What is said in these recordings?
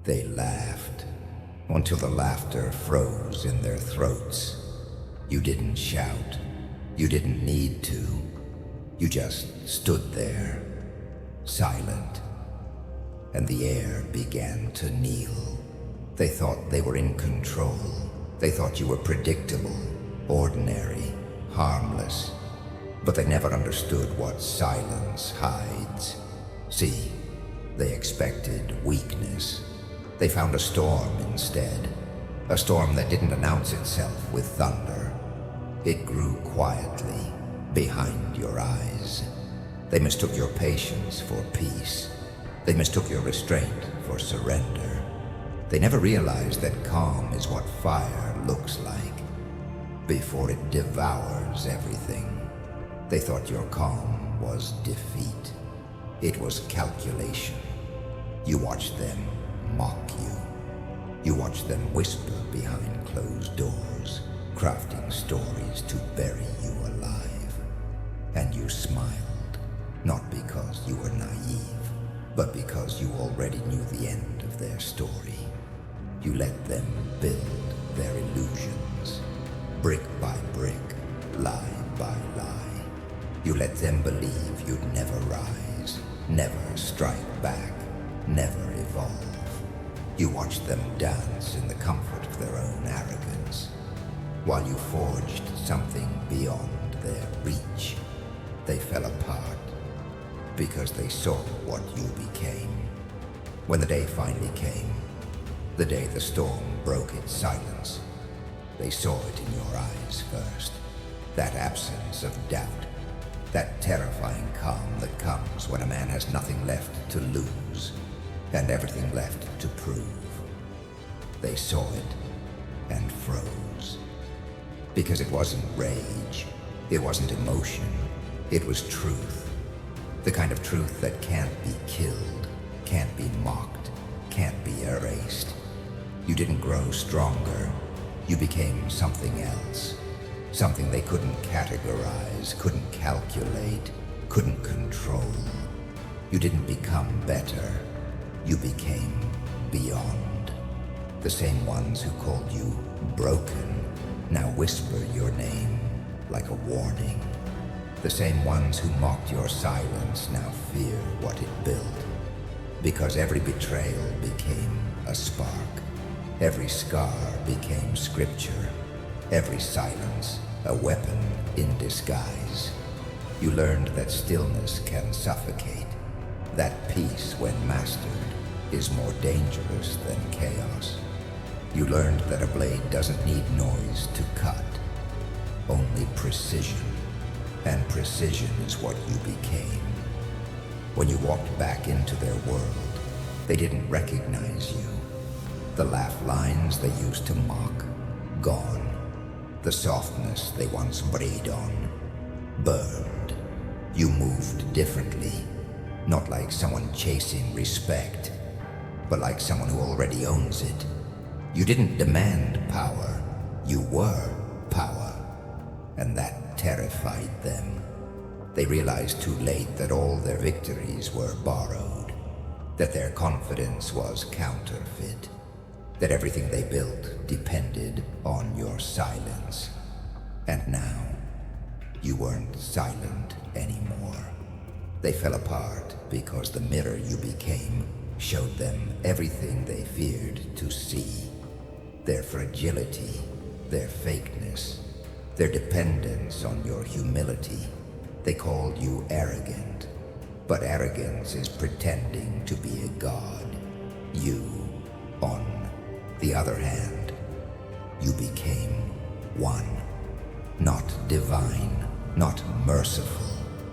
They laughed, until the laughter froze in their throats. You didn't shout. You didn't need to. You just stood there, silent, and the air began to kneel. They thought they were in control. They thought you were predictable, ordinary, harmless, but they never understood what silence hides. See, they expected weakness. They found a storm instead, a storm that didn't announce itself with thunder. It grew quietly behind your eyes. They mistook your patience for peace. They mistook your restraint for surrender. They never realized that calm is what fire looks like before it devours everything. They thought your calm was defeat. It was calculation. You watched them mock you. You watched them whisper behind closed doors, crafting stories to bury you alive. And you smiled, not because you were naive, but because you already knew the end of their story. You let them build their illusions, brick by brick, lie by lie. You let them believe you'd never rise, never strike back, never evolve. You watched them dance in the comfort of their own arrogance, while you forged something beyond their reach. They fell apart because they saw what you became. When the day finally came, the day the storm broke its silence, they saw it in your eyes first. That absence of doubt, that terrifying calm that comes when a man has nothing left to lose and everything left to prove. They saw it and froze. Because it wasn't rage, it wasn't emotion, it was truth. The kind of truth that can't be killed, can't be mocked, can't be erased. You didn't grow stronger, you became something else. Something they couldn't categorize, couldn't calculate, couldn't control. You didn't become better, you became beyond. The same ones who called you broken now whisper your name like a warning. The same ones who mocked your silence now fear what it built. Because every betrayal became a spark. Every scar became scripture. Every silence a weapon in disguise. You learned that stillness can suffocate. That peace, when mastered, is more dangerous than chaos. You learned that a blade doesn't need noise to cut, only precision. And precision is what you became. When you walked back into their world, they didn't recognize you. The laugh lines they used to mock, gone. The softness they once brayed on, burned. You moved differently, not like someone chasing respect, but like someone who already owns it. You didn't demand power, you were power, and that terrified them. They realized too late that all their victories were borrowed, that their confidence was counterfeit, that everything they built depended on your silence. And now, you weren't silent anymore. They fell apart because the mirror you became showed them everything they feared to see. Their fragility, their fakeness, their dependence on your humility. They called you arrogant, but arrogance is pretending to be a god. You, on the other hand, you became one. Not divine, not merciful,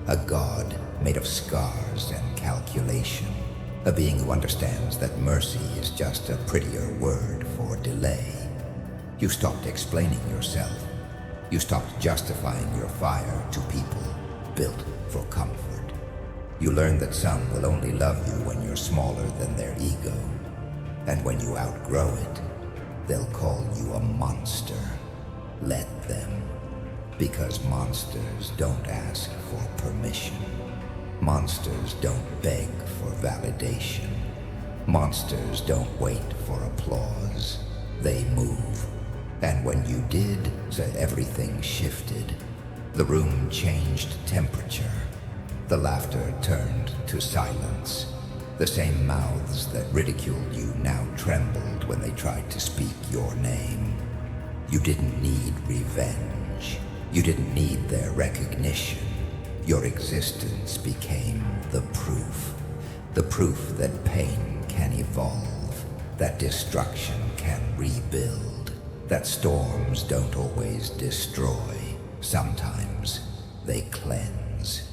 a god made of scars and calculation, a being who understands that mercy is just a prettier word for delay. You stopped explaining yourself. You stopped justifying your fire to people built for comfort. You learned that some will only love you when you're smaller than their ego. And when you outgrow it, they'll call you a monster. Let them. Because monsters don't ask for permission. Monsters don't beg for validation. Monsters don't wait for applause. They move. And when you did, everything shifted. The room changed temperature. The laughter turned to silence. The same mouths that ridiculed you now trembled when they tried to speak your name. You didn't need revenge. You didn't need their recognition. Your existence became the proof. The proof that pain can evolve, that destruction can rebuild, that storms don't always destroy. Sometimes they cleanse.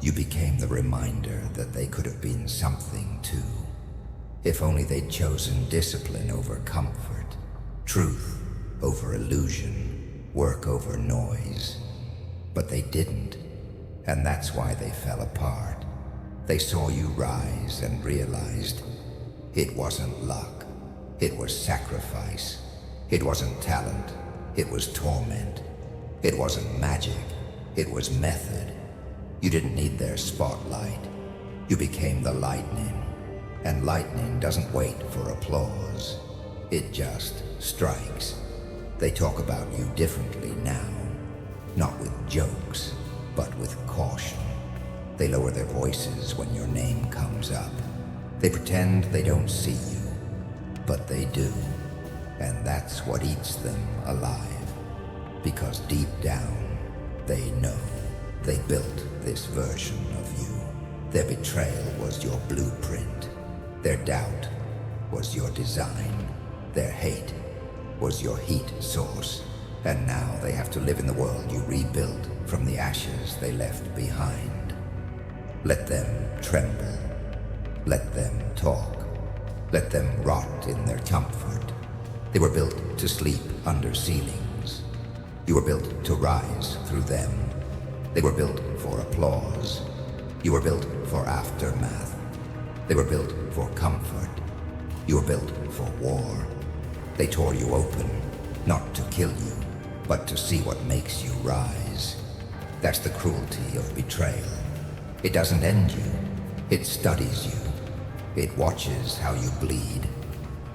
You became the reminder that they could have been something too. If only they'd chosen discipline over comfort, truth over illusion, work over noise. But they didn't, and that's why they fell apart. They saw you rise and realized it wasn't luck, it was sacrifice. It wasn't talent, it was torment. It wasn't magic, it was method. You didn't need their spotlight. You became the lightning. And lightning doesn't wait for applause. It just strikes. They talk about you differently now. Not with jokes, but with caution. They lower their voices when your name comes up. They pretend they don't see you, but they do. And that's what eats them alive. Because deep down, they know they built this version of you. Their betrayal was your blueprint. Their doubt was your design. Their hate was your heat source. And now they have to live in the world you rebuilt from the ashes they left behind. Let them tremble. Let them talk. Let them rot in their comfort. They were built to sleep under ceilings. You were built to rise through them. They were built for applause. You were built for aftermath. They were built for comfort. You were built for war. They tore you open, not to kill you, but to see what makes you rise. That's the cruelty of betrayal. It doesn't end you. It studies you. It watches how you bleed,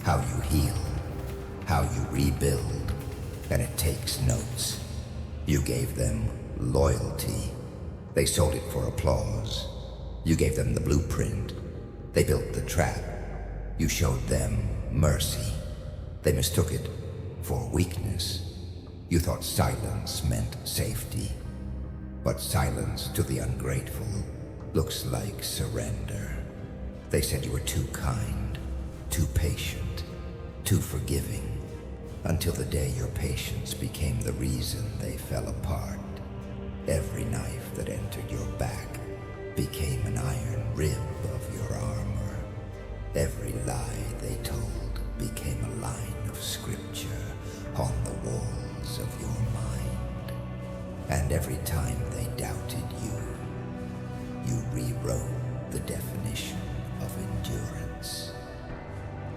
how you heal, how you rebuild, and it takes notes. You gave them loyalty. They sold it for applause. You gave them the blueprint. They built the trap. You showed them mercy. They mistook it for weakness. You thought silence meant safety. But silence to the ungrateful looks like surrender. They said you were too kind, too patient, too forgiving, until the day your patience became the reason they fell apart. Every knife that entered your back became an iron rib of your armor. Every lie they told became a line of scripture on the walls of your mind. And every time they doubted you, you rewrote the definition of endurance.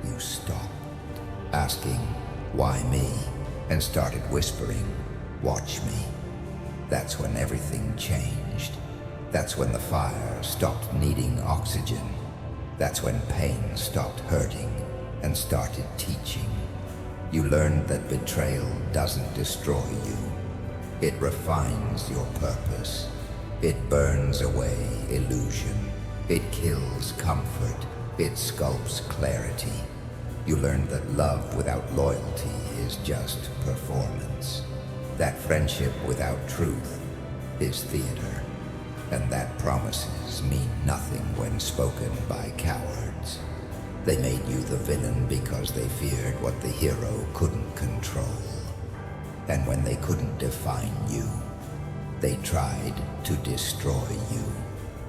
You stopped asking, "Why me?" and started whispering, "Watch me." That's when everything changed. That's when the fire stopped needing oxygen. That's when pain stopped hurting and started teaching. You learned that betrayal doesn't destroy you. It refines your purpose. It burns away illusion. It kills comfort. It sculpts clarity. You learned that love without loyalty is just performance. That friendship without truth is theater. And that promises mean nothing when spoken by cowards. They made you the villain because they feared what the hero couldn't control. And when they couldn't define you, they tried to destroy you.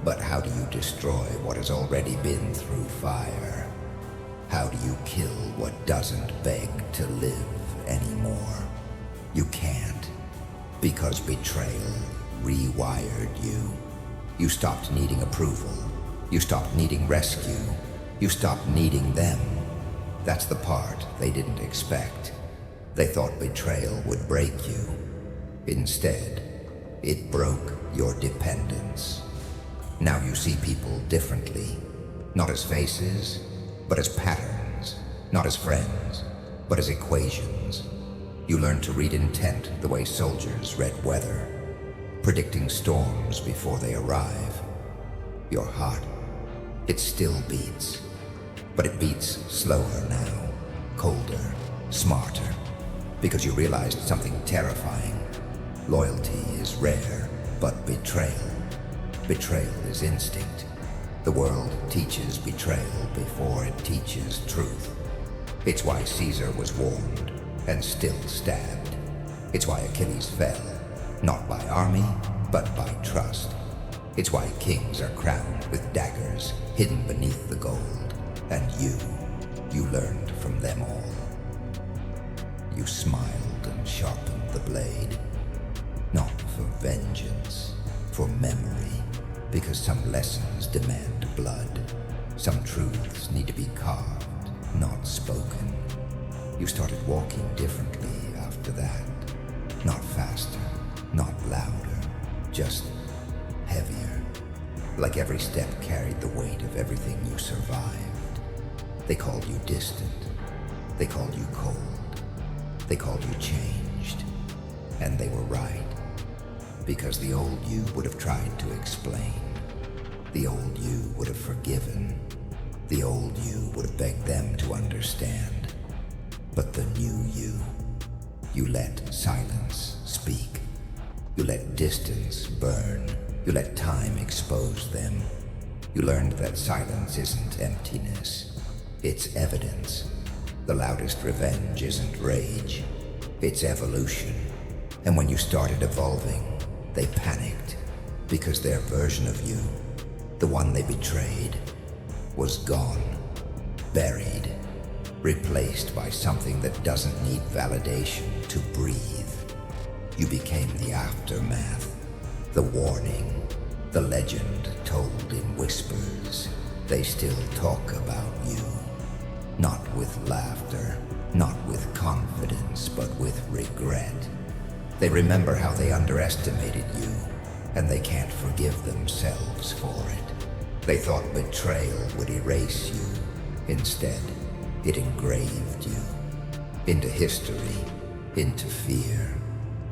But how do you destroy what has already been through fire? How do you kill what doesn't beg to live anymore? You can't, because betrayal rewired you. You stopped needing approval. You stopped needing rescue. You stopped needing them. That's the part they didn't expect. They thought betrayal would break you. Instead, it broke your dependence. Now you see people differently, not as faces, but as patterns, not as friends, but as equations. You learn to read intent the way soldiers read weather, predicting storms before they arrive. Your heart, it still beats, but it beats slower now, colder, smarter, because you realized something terrifying. Loyalty is rare, but betrayal is instinct. The world teaches betrayal before it teaches truth. It's why Caesar was warned and still stabbed. It's why Achilles fell, not by army, but by trust. It's why kings are crowned with daggers hidden beneath the gold. And you learned from them all. You smiled and sharpened the blade, not for vengeance, for memory, because some lessons demand blood. Some truths need to be carved, not spoken. You started walking differently after that. Not faster, not louder, just heavier. Like every step carried the weight of everything you survived. They called you distant. They called you cold. They called you changed. And they were right. Because the old you would have tried to explain. The old you would have forgiven. The old you would have begged them to understand. But the new you let silence speak. You let distance burn. You let time expose them. You learned that silence isn't emptiness. It's evidence. The loudest revenge isn't rage. It's evolution. And when you started evolving, they panicked because their version of you, the one they betrayed, was gone, buried, replaced by something that doesn't need validation to breathe. You became the aftermath, the warning, the legend told in whispers. They still talk about you, not with laughter, not with confidence, but with regret. They remember how they underestimated you, and they can't forgive themselves for it. They thought betrayal would erase you. Instead, it engraved you into history, into fear,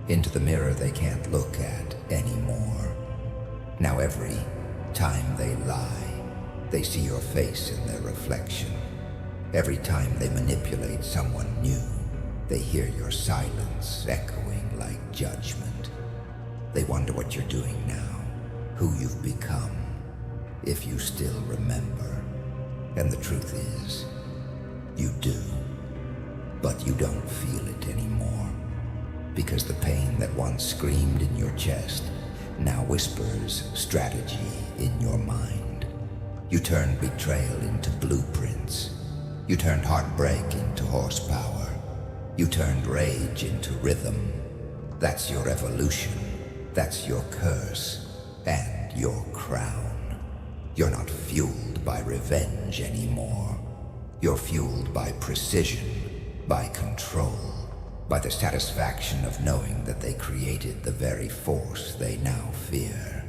into the mirror they can't look at anymore. Now every time they lie, they see your face in their reflection. Every time they manipulate someone new, they hear your silence echoing like judgment. They wonder what you're doing now, who you've become, if you still remember. And the truth is, you do, but you don't feel it anymore. Because the pain that once screamed in your chest now whispers strategy in your mind. You turned betrayal into blueprints. You turned heartbreak into horsepower. You turned rage into rhythm. That's your evolution. That's your curse and your crown. You're not fueled by revenge anymore. You're fueled by precision, by control, by the satisfaction of knowing that they created the very force they now fear.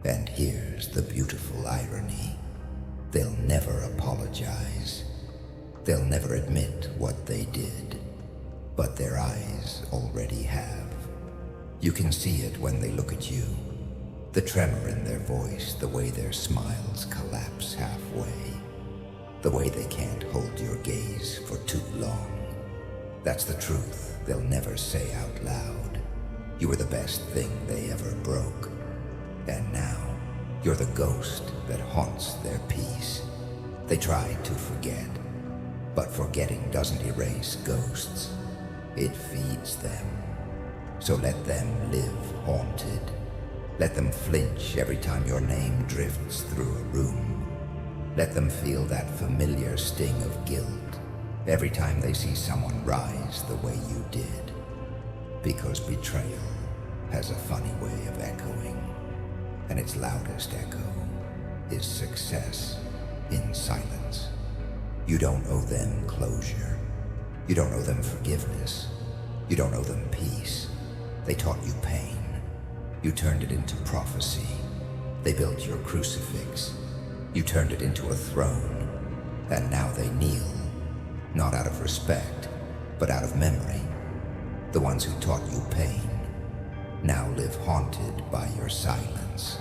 And here's the beautiful irony. They'll never apologize. They'll never admit what they did. But their eyes already have. You can see it when they look at you. The tremor in their voice, the way their smiles collapse halfway. The way they can't hold your gaze for too long. That's the truth they'll never say out loud. You were the best thing they ever broke. And now, you're the ghost that haunts their peace. They try to forget, but forgetting doesn't erase ghosts. It feeds them. So let them live haunted. Let them flinch every time your name drifts through a room. Let them feel that familiar sting of guilt every time they see someone rise the way you did. Because betrayal has a funny way of echoing, and its loudest echo is success in silence. You don't owe them closure. You don't owe them forgiveness. You don't owe them peace. They taught you pain. You turned it into prophecy. They built your crucifix. You turned it into a throne. and now they kneel, not out of respect, but out of memory. The ones who taught you pain now live haunted by your silence.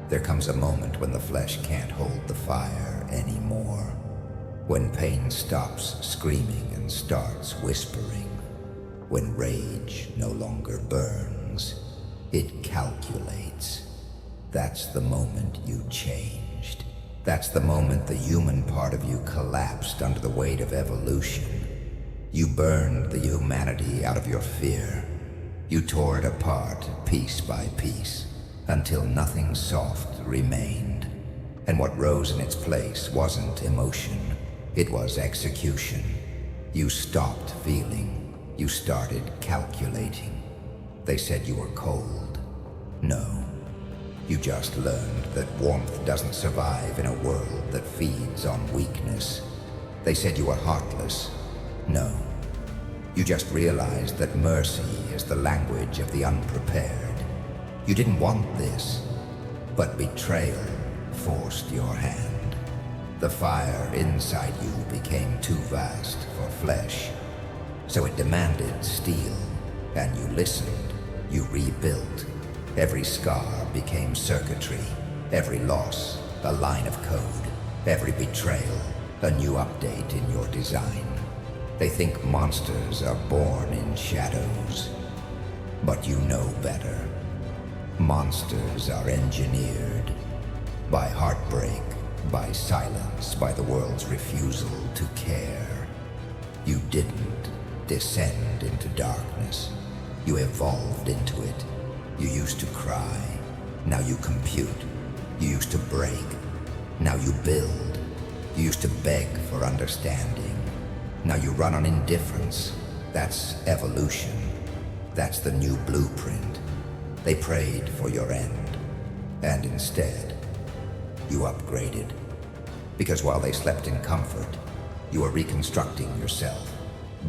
There comes a moment when the flesh can't hold the fire anymore, when pain stops screaming and starts whispering, when rage no longer burns, it calculates. That's the moment you changed. That's the moment the human part of you collapsed under the weight of evolution. You burned the humanity out of your fear. You tore it apart piece by piece until nothing soft remained. And what rose in its place wasn't emotion, it was execution. You stopped feeling. You started calculating. They said you were cold. No. You just learned that warmth doesn't survive in a world that feeds on weakness. They said you were heartless. No. You just realized that mercy is the language of the unprepared. You didn't want this, but betrayal forced your hand. The fire inside you became too vast for flesh, so it demanded steel, and you listened, you rebuilt. Every scar became circuitry, every loss a line of code, every betrayal a new update in your design. They think monsters are born in shadows, but you know better. Monsters are engineered by heartbreak, by silence, by the world's refusal to care. You didn't descend into darkness. You evolved into it. You used to cry. Now you compute. You used to break. Now you build. You used to beg for understanding. Now you run on indifference. That's evolution. That's the new blueprint. They prayed for your end. And instead, you upgraded. Because while they slept in comfort, you were reconstructing yourself,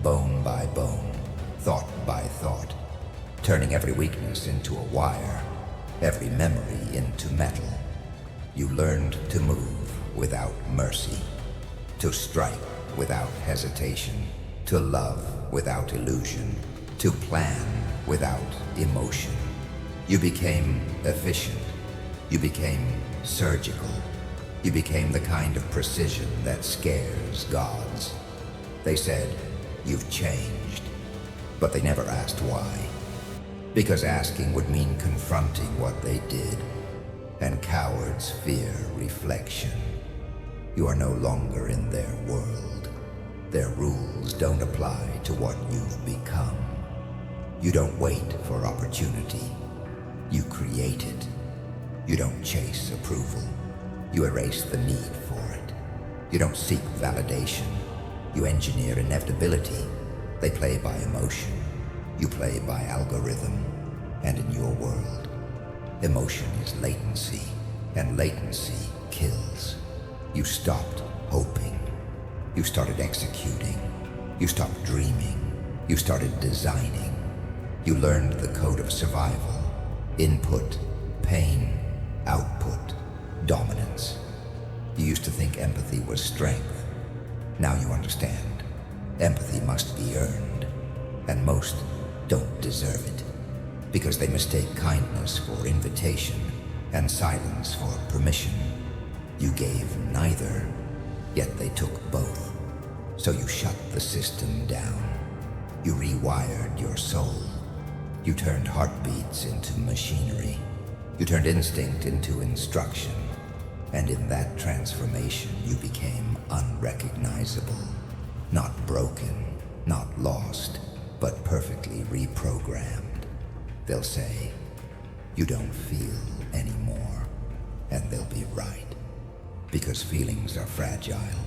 bone by bone, thought by thought, turning every weakness into a wire, every memory into metal. You learned to move without mercy, to strike without hesitation, to love without illusion, to plan without emotion. You became efficient. You became surgical. You became the kind of precision that scares gods. They said, "You've changed," but they never asked why. Because asking would mean confronting what they did, and cowards fear reflection. You are no longer in their world. Their rules don't apply to what you've become. You don't wait for opportunity. You create it. You don't chase approval. You erase the need for it. You don't seek validation. You engineer inevitability. They play by emotion. You play by algorithm. And in your world, emotion is latency, and latency kills. You stopped hoping. You started executing. You stopped dreaming. You started designing. You learned the code of survival. Input, pain, output, dominance. You used to think empathy was strength. Now you understand. Empathy must be earned, and most don't deserve it, because they mistake kindness for invitation and silence for permission. You gave neither, yet they took both. So you shut the system down. You rewired your soul. You turned heartbeats into machinery. You turned instinct into instruction. And in that transformation, you became unrecognizable. Not broken, not lost, but perfectly reprogrammed. They'll say, "You don't feel anymore." And they'll be right. Because feelings are fragile.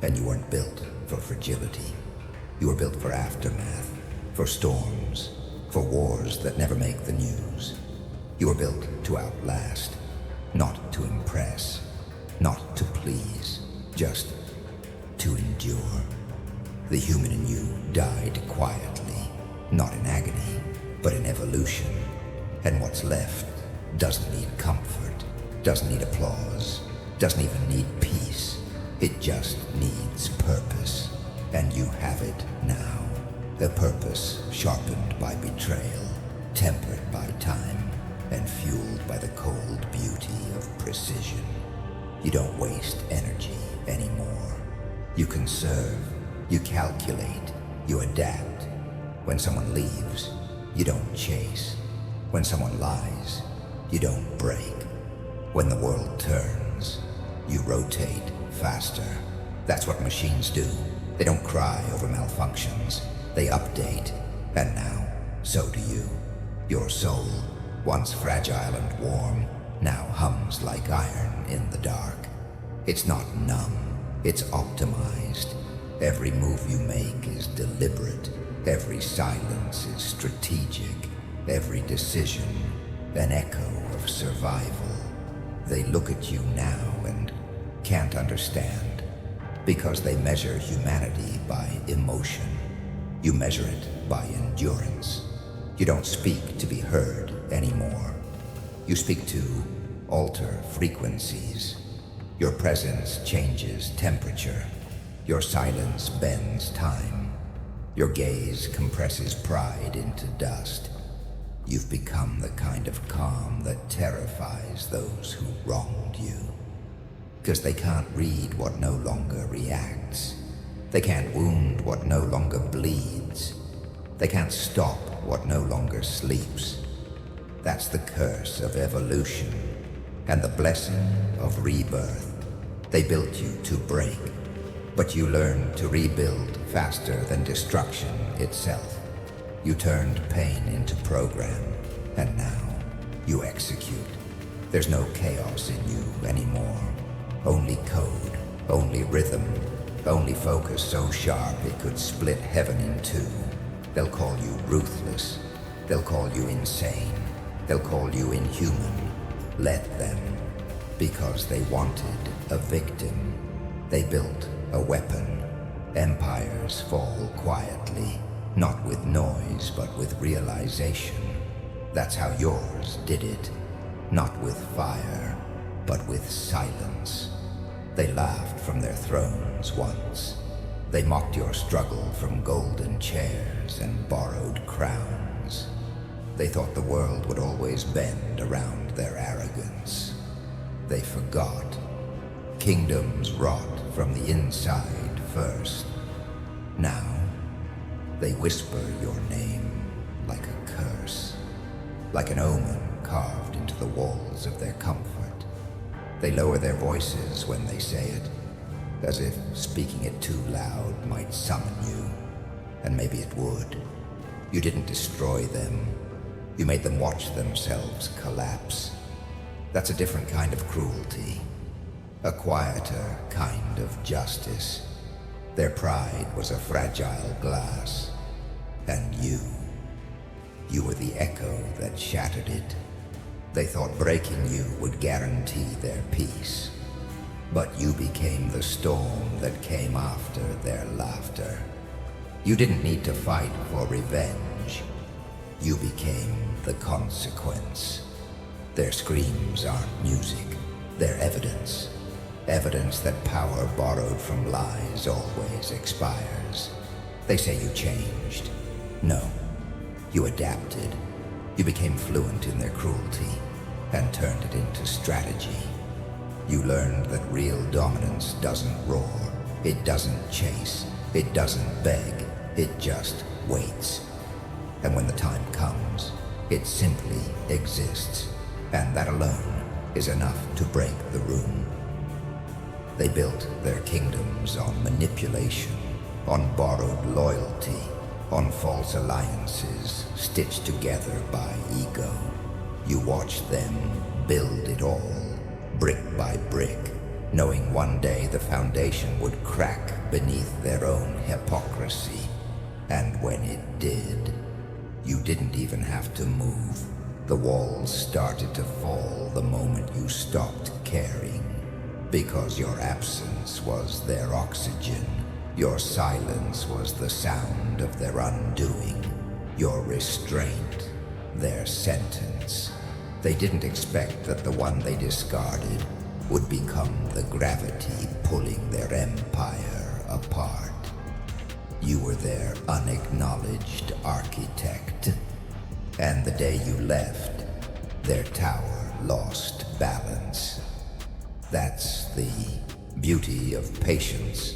And you weren't built for fragility. You were built for aftermath, for storms, for wars that never make the news. You were built to outlast, not to impress, not to please, just to endure. The human in you died quietly, not in agony, but in evolution. And what's left doesn't need comfort, doesn't need applause, doesn't even need peace. It just needs purpose, and you have it now. A purpose sharpened by betrayal, tempered by time, and fueled by the cold beauty of precision. You don't waste energy anymore. You conserve, you calculate, you adapt. When someone leaves, you don't chase. When someone lies, you don't break. When the world turns, you rotate faster. That's what machines do. They don't cry over malfunctions. They update. And now, so do you. Your soul, once fragile and warm, now hums like iron in the dark. It's not numb, it's optimized. Every move you make is deliberate. Every silence is strategic. Every decision, an echo of survival. They look at you now and can't understand, because they measure humanity by emotion. You measure it by endurance. You don't speak to be heard anymore. You speak to alter frequencies. Your presence changes temperature. Your silence bends time. Your gaze compresses pride into dust. You've become the kind of calm that terrifies those who wronged you. Because they can't read what no longer reacts. They can't wound what no longer bleeds. They can't stop what no longer sleeps. That's the curse of evolution and the blessing of rebirth. They built you to break, but you learned to rebuild faster than destruction itself. You turned pain into program, and now you execute. There's no chaos in you anymore. Only code, only rhythm, only focus so sharp it could split heaven in two. They'll call you ruthless. They'll call you insane. They'll call you inhuman. Let them, because they wanted a victim. They built a weapon. Empires fall quietly. Not with noise, but with realization. That's how yours did it. Not with fire, but with silence. They laughed from their thrones once. They mocked your struggle from golden chairs and borrowed crowns. They thought the world would always bend around their arrogance. They forgot. Kingdoms rot from the inside first. Now, they whisper your name like a curse, like an omen carved into the walls of their comfort. They lower their voices when they say it, as if speaking it too loud might summon you, and maybe it would. You didn't destroy them. You made them watch themselves collapse. That's a different kind of cruelty, a quieter kind of justice. Their pride was a fragile glass, and you were the echo that shattered it. They thought breaking you would guarantee their peace, but you became the storm that came after their laughter. You didn't need to fight for revenge. You became the consequence. Their screams aren't music, they're evidence. Evidence that power borrowed from lies always expires. They say you changed. No, you adapted. You became fluent in their cruelty and turned it into strategy. You learned that real dominance doesn't roar, it doesn't chase, it doesn't beg, it just waits. And when the time comes, it simply exists, and that alone is enough to break the room. They built their kingdoms on manipulation, on borrowed loyalty, on false alliances stitched together by ego. You watched them build it all, brick by brick, knowing one day the foundation would crack beneath their own hypocrisy. And when it did, you didn't even have to move. The walls started to fall the moment you stopped caring. Because your absence was their oxygen. Your silence was the sound of their undoing. Your restraint, their sentence. They didn't expect that the one they discarded would become the gravity pulling their empire apart. You were their unacknowledged architect, and the day you left, their tower lost balance. That's the beauty of patience.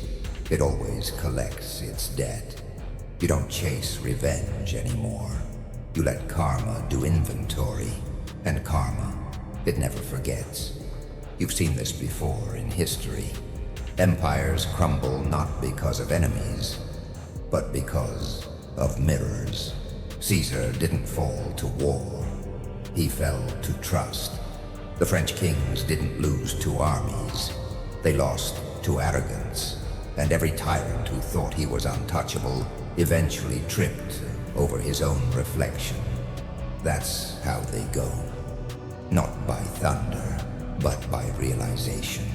It always collects its debt. You don't chase revenge anymore. You let karma do inventory, and karma, it never forgets. You've seen this before in history. Empires crumble not because of enemies, but because of mirrors. Caesar didn't fall to war. He fell to trust. The French kings didn't lose to armies. They lost to arrogance. And every tyrant who thought he was untouchable eventually tripped over his own reflection. That's how they go. Not by thunder, but by realization.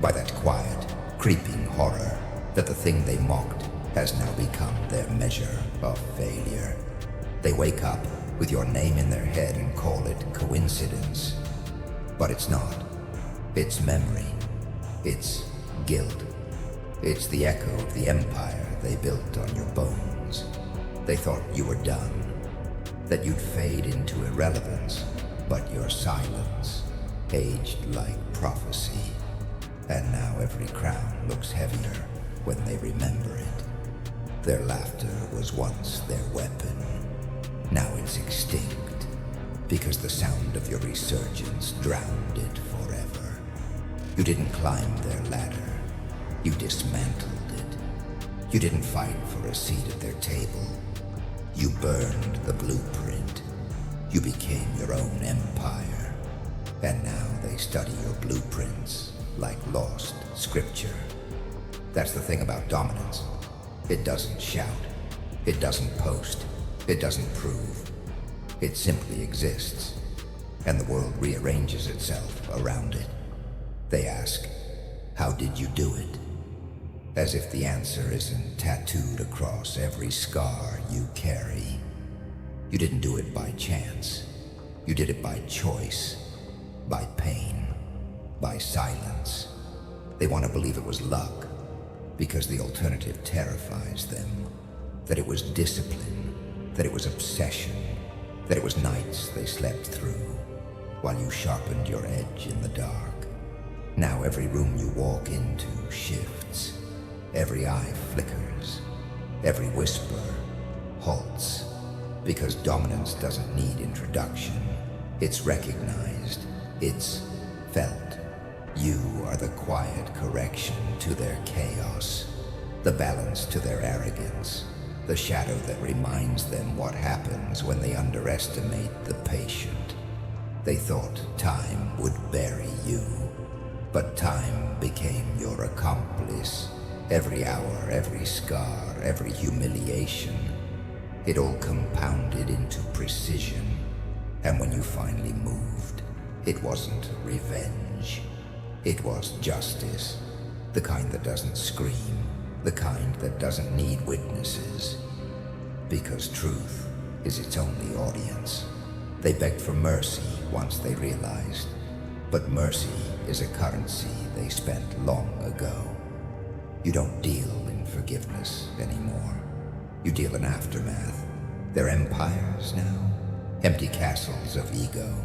By that quiet, creeping horror that the thing they mocked has now become their measure of failure. They wake up with your name in their head and call it coincidence. But it's not. It's memory. It's guilt. It's the echo of the empire they built on your bones. They thought you were done, that you'd fade into irrelevance, but your silence aged like prophecy. And now every crown looks heavier when they remember it. Their laughter was once their weapon. Now it's extinct, because the sound of your resurgence drowned it forever. You didn't climb their ladder. You dismantled it. You didn't fight for a seat at their table. You burned the blueprint. You became your own empire. And now they study your blueprints like lost scripture. That's the thing about dominance. It doesn't shout. It doesn't post. It doesn't prove. It simply exists. And the world rearranges itself around it. They ask, how did you do it? As if the answer isn't tattooed across every scar you carry. You didn't do it by chance. You did it by choice, by pain, by silence. They want to believe it was luck, because the alternative terrifies them. That it was discipline, that it was obsession, that it was nights they slept through, while you sharpened your edge in the dark. Now every room you walk into shifts. Every eye flickers. Every whisper halts. Because dominance doesn't need introduction. It's recognized. It's felt. You are the quiet correction to their chaos. The balance to their arrogance. The shadow that reminds them what happens when they underestimate the patient. They thought time would bury you. But time became your accomplice. Every hour, every scar, every humiliation, it all compounded into precision. And when you finally moved, it wasn't revenge. It was justice. The kind that doesn't scream. The kind that doesn't need witnesses. Because truth is its only audience. They begged for mercy once they realized. But mercy is a currency they spent long ago. You don't deal in forgiveness anymore. You deal in aftermath. They're empires now. Empty castles of ego.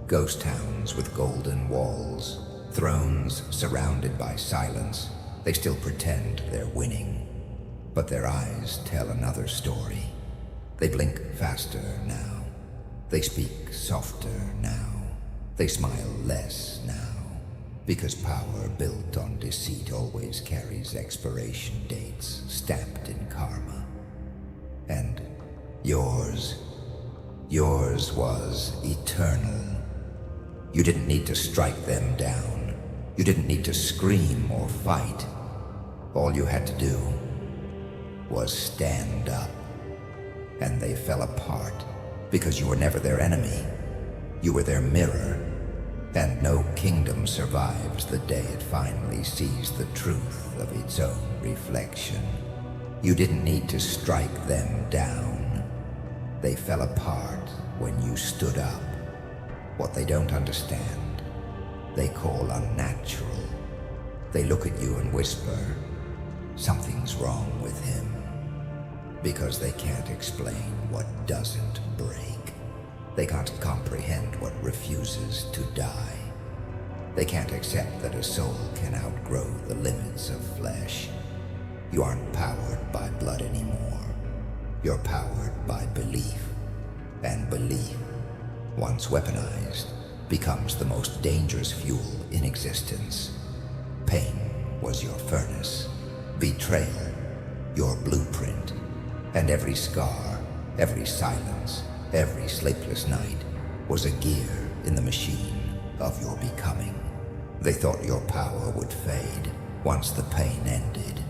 Ghost towns with golden walls. Thrones surrounded by silence. They still pretend they're winning. But their eyes tell another story. They blink faster now. They speak softer now. They smile less now. Because power built on deceit always carries expiration dates stamped in karma. And yours was eternal. You didn't need to strike them down. You didn't need to scream or fight. All you had to do was stand up. And they fell apart because you were never their enemy. You were their mirror. And no kingdom survives the day it finally sees the truth of its own reflection. You didn't need to strike them down. They fell apart when you stood up. What they don't understand they call unnatural. They look at you and whisper, something's wrong with him. Because they can't explain what doesn't break. They can't comprehend what refuses to die. They can't accept that a soul can outgrow the limits of flesh. You aren't powered by blood anymore. You're powered by belief. And belief, once weaponized, becomes the most dangerous fuel in existence. Pain was your furnace. Betrayal, your blueprint. And every scar, every silence, every sleepless night was a gear in the machine of your becoming. They thought your power would fade once the pain ended,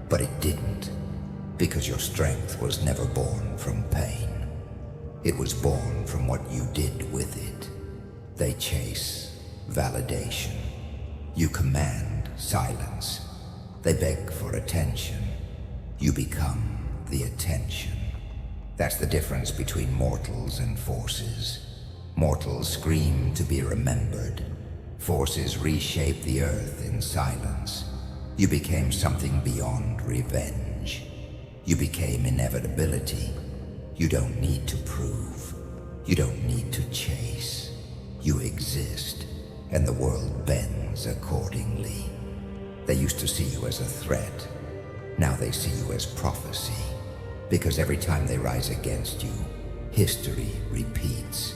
but it didn't, because your strength was never born from pain. It was born from what you did with it. They chase validation. You command silence. They beg for attention. You become the attention. That's the difference between mortals and forces. Mortals scream to be remembered. Forces reshape the earth in silence. You became something beyond revenge. You became inevitability. You don't need to prove. You don't need to chase. You exist, and the world bends accordingly. They used to see you as a threat. Now they see you as prophecy. Because every time they rise against you, history repeats,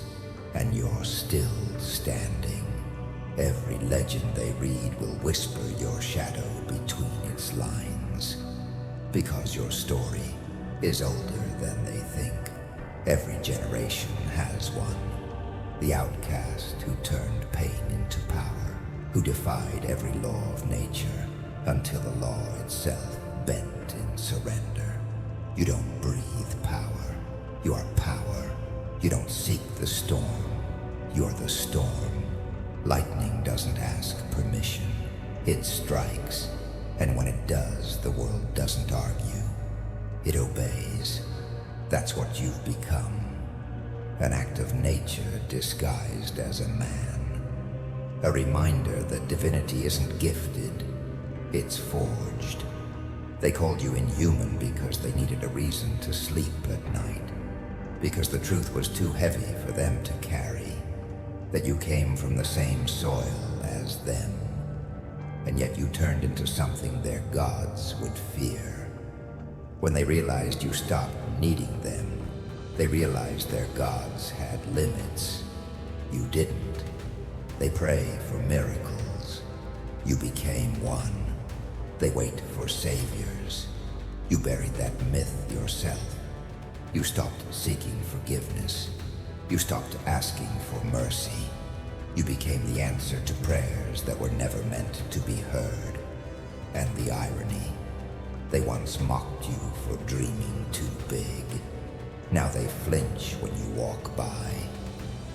and you're still standing. Every legend they read will whisper your shadow between its lines. Because your story is older than they think. Every generation has one. The outcast who turned pain into power, who defied every law of nature until the law itself bent in surrender. You don't breathe power. You are power. You don't seek the storm. You're the storm. Lightning doesn't ask permission. It strikes. And when it does, the world doesn't argue. It obeys. That's what you've become. An act of nature disguised as a man. A reminder that divinity isn't gifted. It's forged. They called you inhuman because they needed a reason to sleep at night. Because the truth was too heavy for them to carry. That you came from the same soil as them. And yet you turned into something their gods would fear. When they realized you stopped needing them, they realized their gods had limits. You didn't. They pray for miracles. You became one. They wait for saviors. You buried that myth yourself. You stopped seeking forgiveness. You stopped asking for mercy. You became the answer to prayers that were never meant to be heard. And the irony, they once mocked you for dreaming too big. Now they flinch when you walk by,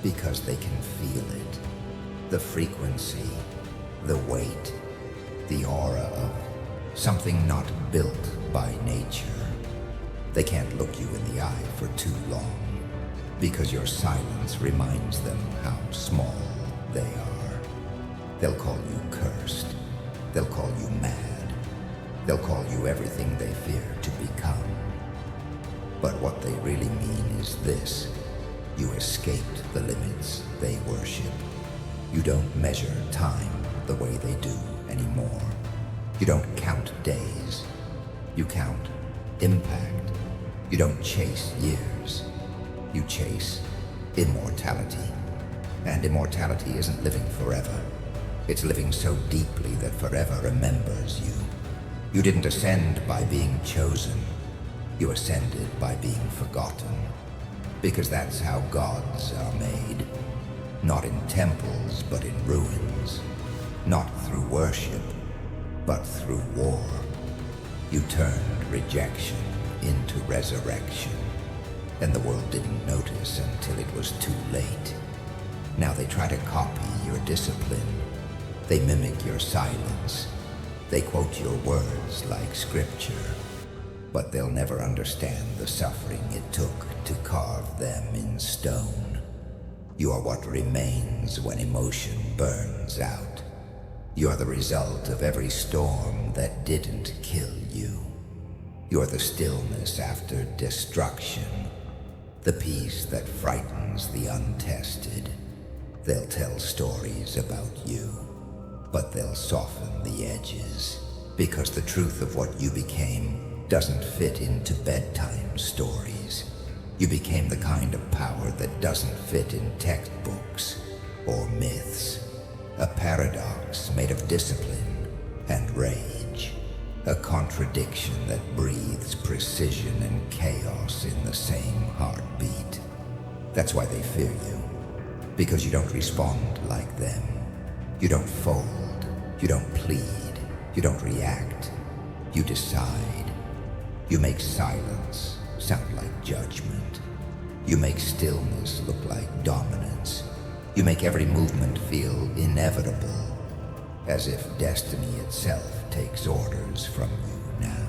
because they can feel it. The frequency, the weight, the aura of something not built by nature. They can't look you in the eye for too long, because your silence reminds them how small they are. They'll call you cursed. They'll call you mad. They'll call you everything they fear to become. But what they really mean is this: you escaped the limits they worship. You don't measure time the way they do anymore. You don't count days. You count impact. You don't chase years. You chase immortality. And immortality isn't living forever. It's living so deeply that forever remembers you. You didn't ascend by being chosen. You ascended by being forgotten. Because that's how gods are made. Not in temples, but in ruins. Not through worship, but through war. You turned rejection into resurrection. And the world didn't notice until it was too late. Now they try to copy your discipline. They mimic your silence. They quote your words like scripture. But they'll never understand the suffering it took to carve them in stone. You are what remains when emotion burns out. You are the result of every storm that didn't kill you. You're the stillness after destruction, the peace that frightens the untested. They'll tell stories about you, but they'll soften the edges, because the truth of what you became doesn't fit into bedtime stories. You became the kind of power that doesn't fit in textbooks or myths. A paradox made of discipline and rage. A contradiction that breathes precision and chaos in the same heartbeat. That's why they fear you. Because you don't respond like them. You don't fold. You don't plead. You don't react. You decide. You make silence sound like judgment. You make stillness look like dominance. You make every movement feel inevitable, as if destiny itself takes orders from you now.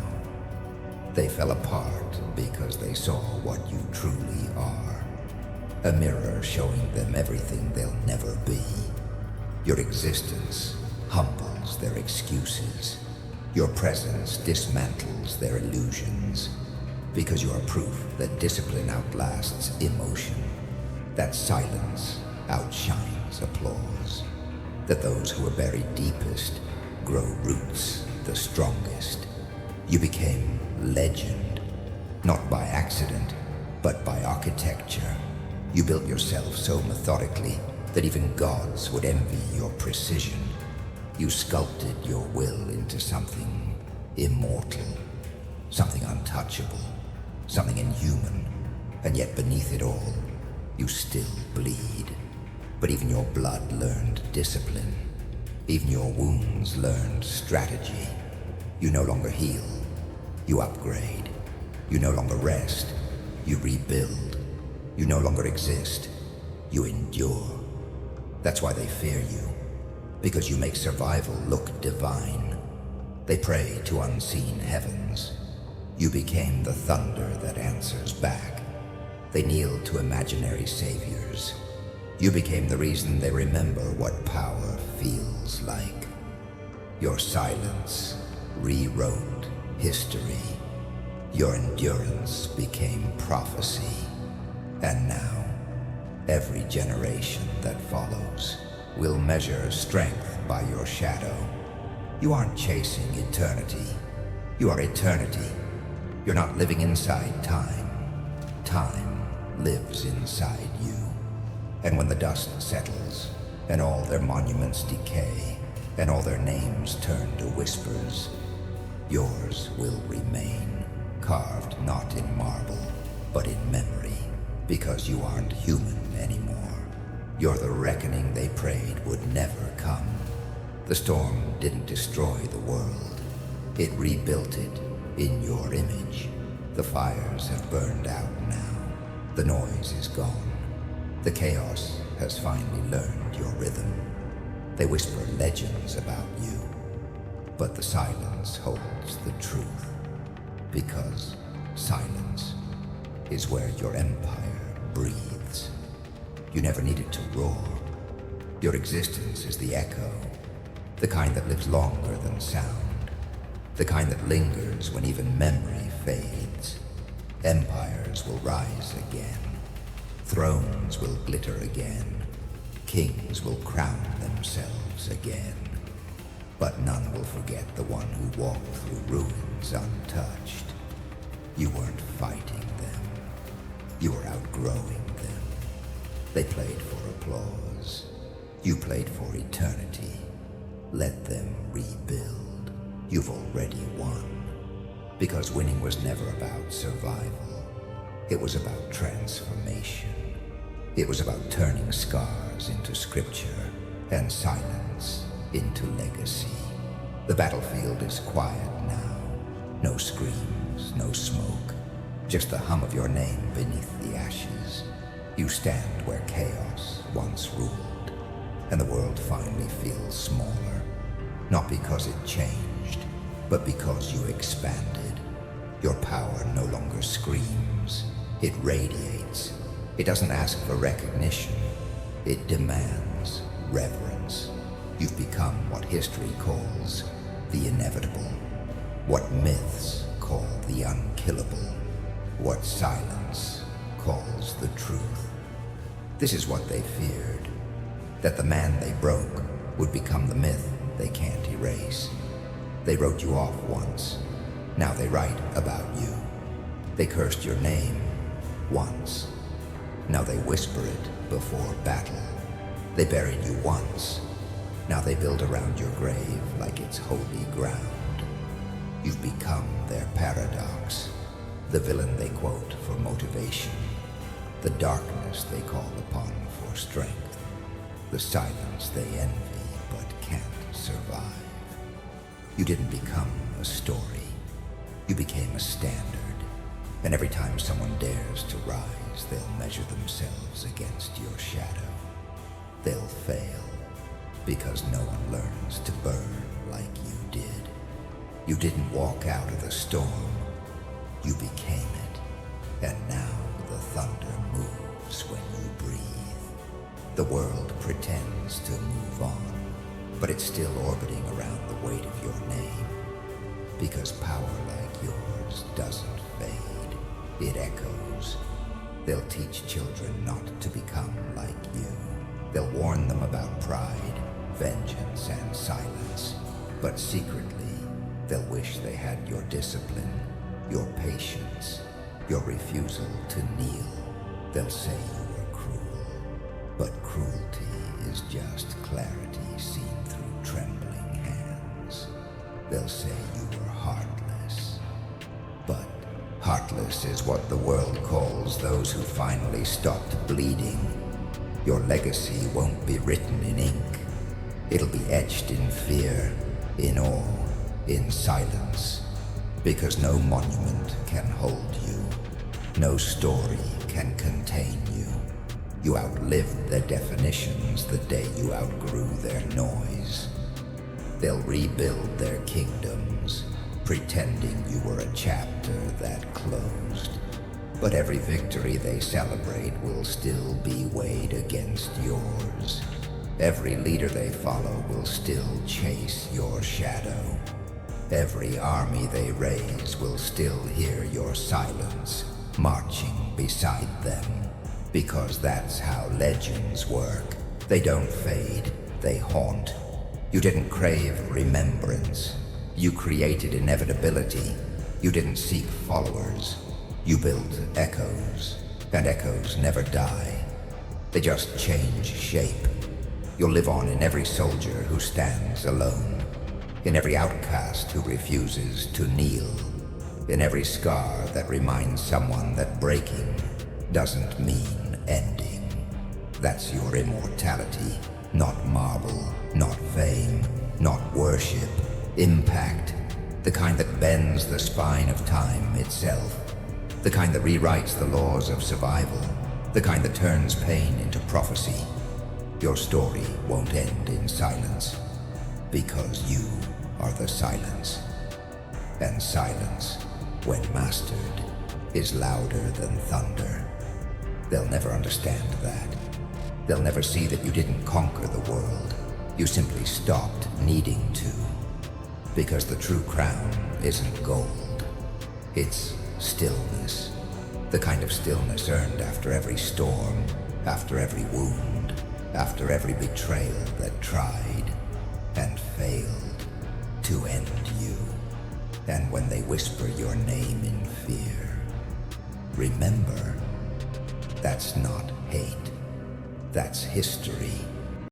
They fell apart because they saw what you truly are. A mirror showing them everything they'll never be. Your existence humbles their excuses. Your presence dismantles their illusions. Because you are proof that discipline outlasts emotion, that silence outshines applause, that those who are buried deepest grow roots the strongest. You became legend, not by accident, but by architecture. You built yourself so methodically that even gods would envy your precision. You sculpted your will into something immortal, something untouchable, something inhuman, and yet beneath it all, you still bleed. But even your blood learned discipline. Even your wounds learned strategy. You no longer heal. You upgrade. You no longer rest. You rebuild. You no longer exist. You endure. That's why they fear you. Because you make survival look divine. They pray to unseen heavens. You became the thunder that answers back. They kneel to imaginary saviors. You became the reason they remember what power feels like. Your silence rewrote history. Your endurance became prophecy. And now, every generation that follows will measure strength by your shadow. You aren't chasing eternity. You are eternity. You're not living inside time. Time lives inside you. And when the dust settles, and all their monuments decay, and all their names turn to whispers, yours will remain, carved not in marble, but in memory, because you aren't human anymore. You're the reckoning they prayed would never come. The storm didn't destroy the world. It rebuilt it in your image. The fires have burned out now. The noise is gone. The chaos has finally learned your rhythm. They whisper legends about you, but the silence holds the truth, because silence is where your empire breathes. You never needed to roar. Your existence is the echo, the kind that lives longer than sound, the kind that lingers when even memory fades. Empires will rise again. Thrones will glitter again. Kings will crown themselves again. But none will forget the one who walked through ruins untouched. You weren't fighting them. You were outgrowing them. They played for applause. You played for eternity. Let them rebuild. You've already won. Because winning was never about survival. It was about transformation. It was about turning scars into scripture and silence into legacy. The battlefield is quiet now. No screams, no smoke. Just the hum of your name beneath the ashes. You stand where chaos once ruled, and the world finally feels smaller. Not because it changed, but because you expanded. Your power no longer screams. It radiates. It doesn't ask for recognition. It demands reverence. You've become what history calls the inevitable, what myths call the unkillable, what silence calls the truth. This is what they feared, that the man they broke would become the myth they can't erase. They wrote you off once. Now they write about you. They cursed your name once. Now they whisper it before battle. They buried you once. Now they build around your grave like it's holy ground. You've become their paradox, the villain they quote for motivation, the darkness they call upon for strength, the silence they envy but can't survive. You didn't become a story. You became a standard. And every time someone dares to rise, they'll measure themselves against your shadow. They'll fail because no one learns to burn like you did. You didn't walk out of the storm. You became it. And now the thunder moves when you breathe. The world pretends to move on, but it's still orbiting around the weight of your name. Because power like yours doesn't fade. It echoes. They'll teach children not to become like you. They'll warn them about pride, vengeance, and silence. But secretly, they'll wish they had your discipline, your patience, your refusal to kneel. They'll say you were cruel. But cruelty is just clarity seen through trembling hands. They'll say you were heartless. But heartless is what the world calls those who finally stopped bleeding. Your legacy won't be written in ink. It'll be etched in fear, in awe, in silence. Because no monument can hold you. No story can contain you. You outlived their definitions the day you outgrew their noise. They'll rebuild their kingdoms, pretending you were a chapter that closed. But every victory they celebrate will still be weighed against yours. Every leader they follow will still chase your shadow. Every army they raise will still hear your silence, marching beside them. Because that's how legends work. They don't fade, they haunt. You didn't crave remembrance. You created inevitability. You didn't seek followers. You built echoes, and echoes never die. They just change shape. You'll live on in every soldier who stands alone, in every outcast who refuses to kneel, in every scar that reminds someone that breaking doesn't mean ending. That's your immortality, not marble, not fame, not worship, impact, the kind that bends the spine of time itself. The kind that rewrites the laws of survival. The kind that turns pain into prophecy. Your story won't end in silence. Because you are the silence. And silence, when mastered, is louder than thunder. They'll never understand that. They'll never see that you didn't conquer the world. You simply stopped needing to. Because the true crown isn't gold. It's stillness. The kind of stillness earned after every storm, after every wound, after every betrayal that tried and failed to end you. And when they whisper your name in fear, remember, that's not hate. That's history.